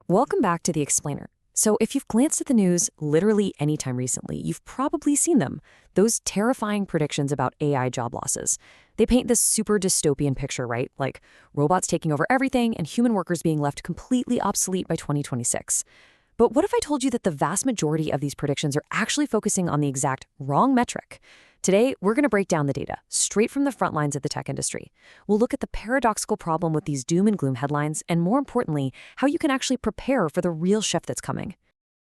Welcome back to The Explainer. So if you've glanced at the news literally anytime recently, you've probably seen them. Those terrifying predictions about AI job losses. They paint this super dystopian picture, right? Like robots taking over everything and human workers being left completely obsolete by 2026. But what if I told you that the vast majority of these predictions are actually focusing on the exact wrong metric? Today, we're going to break down the data, straight from the front lines of the tech industry. We'll look at the paradoxical problem with these doom and gloom headlines, and more importantly, how you can actually prepare for the real shift that's coming.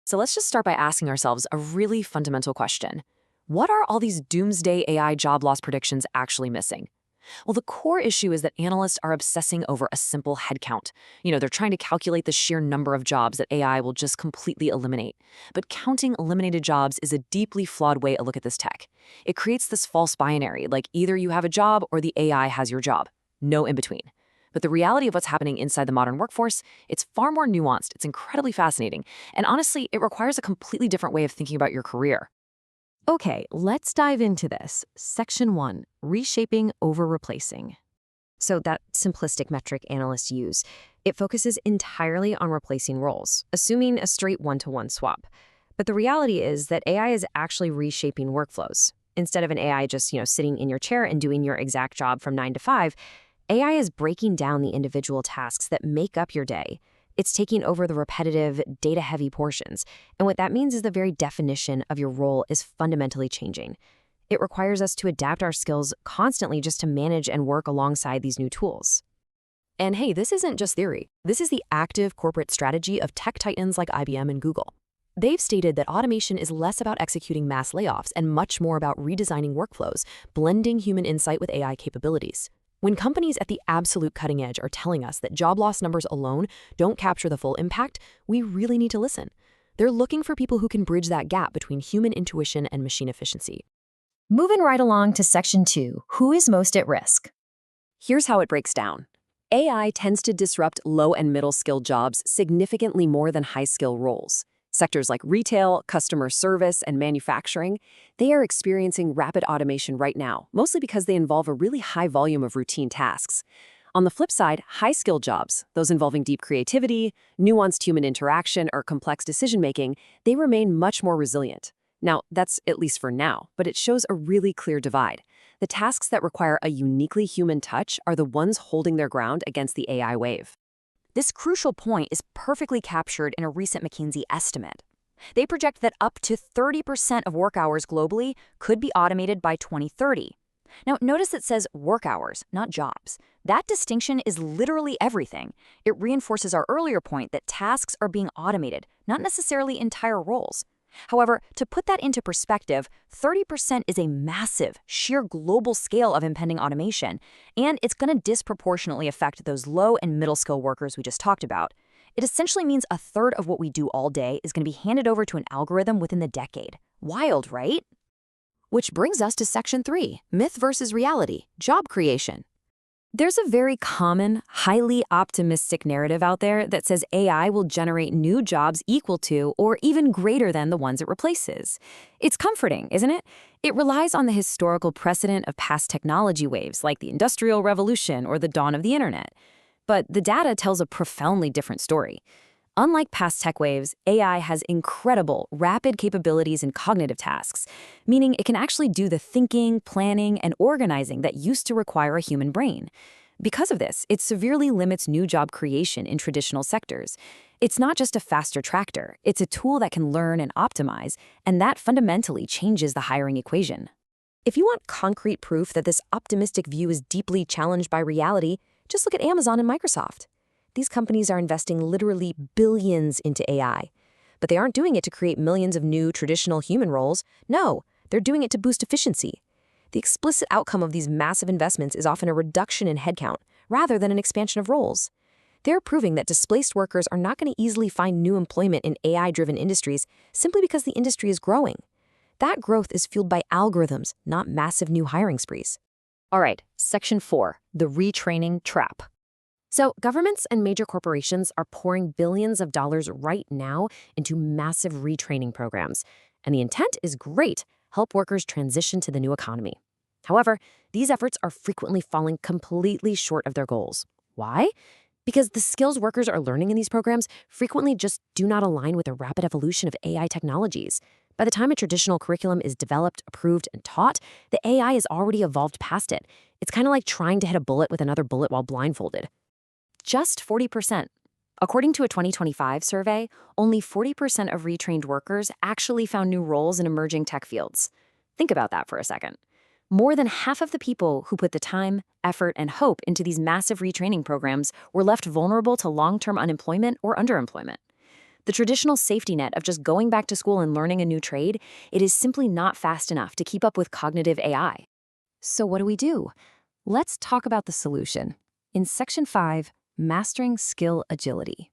So let's just start by asking ourselves a really fundamental question. What are all these doomsday AI job loss predictions actually missing? Well, the core issue is that analysts are obsessing over a simple headcount. They're trying to calculate the sheer number of jobs that AI will just completely eliminate. But counting eliminated jobs is a deeply flawed way to look at this tech. It creates this false binary, like either you have a job or the AI has your job. No in between. But the reality of what's happening inside the modern workforce, it's far more nuanced, it's incredibly fascinating, and honestly, it requires a completely different way of thinking about your career. Okay, let's dive into this. Section 1, Reshaping over Replacing. So that simplistic metric analysts use, it focuses entirely on replacing roles, assuming a straight one-to-one swap. But the reality is that AI is actually reshaping workflows. Instead of an AI just, sitting in your chair and doing your exact job from 9 to 5, AI is breaking down the individual tasks that make up your day. It's taking over the repetitive, data-heavy portions. And what that means is the very definition of your role is fundamentally changing. It requires us to adapt our skills constantly just to manage and work alongside these new tools. And hey, this isn't just theory. This is the active corporate strategy of tech titans like IBM and Google. They've stated that automation is less about executing mass layoffs and much more about redesigning workflows, blending human insight with AI capabilities. When companies at the absolute cutting edge are telling us that job loss numbers alone don't capture the full impact, we really need to listen. They're looking for people who can bridge that gap between human intuition and machine efficiency. Moving right along to Section 2, who is most at risk? Here's how it breaks down. AI tends to disrupt low and middle skill jobs significantly more than high skill roles. Sectors like retail, customer service, and manufacturing, they are experiencing rapid automation right now, mostly because they involve a really high volume of routine tasks. On the flip side, high-skill jobs, those involving deep creativity, nuanced human interaction, or complex decision-making, they remain much more resilient. Now, that's at least for now, but it shows a really clear divide. The tasks that require a uniquely human touch are the ones holding their ground against the AI wave. This crucial point is perfectly captured in a recent McKinsey estimate. They project that up to 30% of work hours globally could be automated by 2030. Now, notice it says work hours, not jobs. That distinction is literally everything. It reinforces our earlier point that tasks are being automated, not necessarily entire roles. However, to put that into perspective, 30% is a massive, sheer global scale of impending automation, and it's going to disproportionately affect those low and middle skill workers we just talked about. It essentially means a third of what we do all day is going to be handed over to an algorithm within the decade. Wild, right? Which brings us to Section 3, Myth versus Reality, Job Creation. There's a very common, highly optimistic narrative out there that says AI will generate new jobs equal to or even greater than the ones it replaces. It's comforting, isn't it? It relies on the historical precedent of past technology waves like the Industrial Revolution or the dawn of the Internet. But the data tells a profoundly different story. Unlike past tech waves, AI has incredible, rapid capabilities in cognitive tasks, meaning it can actually do the thinking, planning, and organizing that used to require a human brain. Because of this, it severely limits new job creation in traditional sectors. It's not just a faster tractor, it's a tool that can learn and optimize, and that fundamentally changes the hiring equation. If you want concrete proof that this optimistic view is deeply challenged by reality, just look at Amazon and Microsoft. These companies are investing literally billions into AI. But they aren't doing it to create millions of new traditional human roles. No, they're doing it to boost efficiency. The explicit outcome of these massive investments is often a reduction in headcount, rather than an expansion of roles. They're proving that displaced workers are not going to easily find new employment in AI-driven industries simply because the industry is growing. That growth is fueled by algorithms, not massive new hiring sprees. All right, Section 4, the Retraining Trap. So governments and major corporations are pouring billions of dollars right now into massive retraining programs. And the intent is great, help workers transition to the new economy. However, these efforts are frequently falling completely short of their goals. Why? Because the skills workers are learning in these programs frequently just do not align with the rapid evolution of AI technologies. By the time a traditional curriculum is developed, approved, and taught, the AI has already evolved past it. It's kind of like trying to hit a bullet with another bullet while blindfolded. Just 40%. According to a 2025 survey, only 40% of retrained workers actually found new roles in emerging tech fields. Think about that for a second. More than half of the people who put the time, effort, and hope into these massive retraining programs were left vulnerable to long-term unemployment or underemployment. The traditional safety net of just going back to school and learning a new trade, it is simply not fast enough to keep up with cognitive AI. So what do? Let's talk about the solution. In Section 5, Mastering Skill Agility.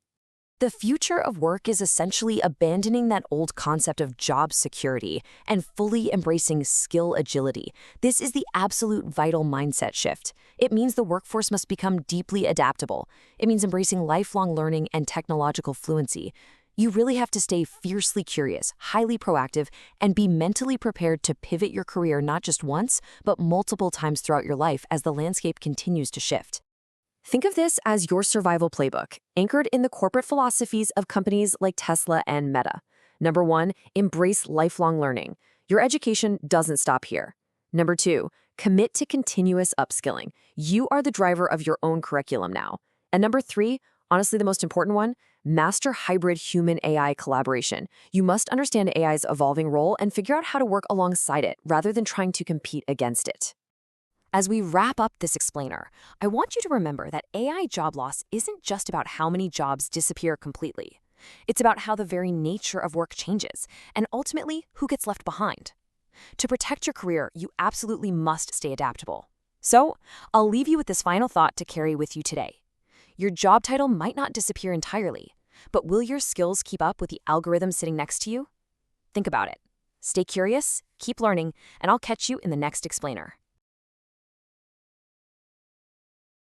The future of work is essentially abandoning that old concept of job security and fully embracing skill agility. This is the absolute vital mindset shift. It means the workforce must become deeply adaptable. It means embracing lifelong learning and technological fluency. You really have to stay fiercely curious, highly proactive, and be mentally prepared to pivot your career not just once, but multiple times throughout your life as the landscape continues to shift. Think of this as your survival playbook, anchored in the corporate philosophies of companies like Tesla and Meta. Number 1, embrace lifelong learning. Your education doesn't stop here. Number 2, commit to continuous upskilling. You are the driver of your own curriculum now. And number 3, honestly the most important one, master hybrid human-AI collaboration. You must understand AI's evolving role and figure out how to work alongside it rather than trying to compete against it. As we wrap up this explainer, I want you to remember that AI job loss isn't just about how many jobs disappear completely. It's about how the very nature of work changes, and ultimately, who gets left behind. To protect your career, you absolutely must stay adaptable. So, I'll leave you with this final thought to carry with you today. Your job title might not disappear entirely, but will your skills keep up with the algorithm sitting next to you? Think about it. Stay curious, keep learning, and I'll catch you in the next explainer.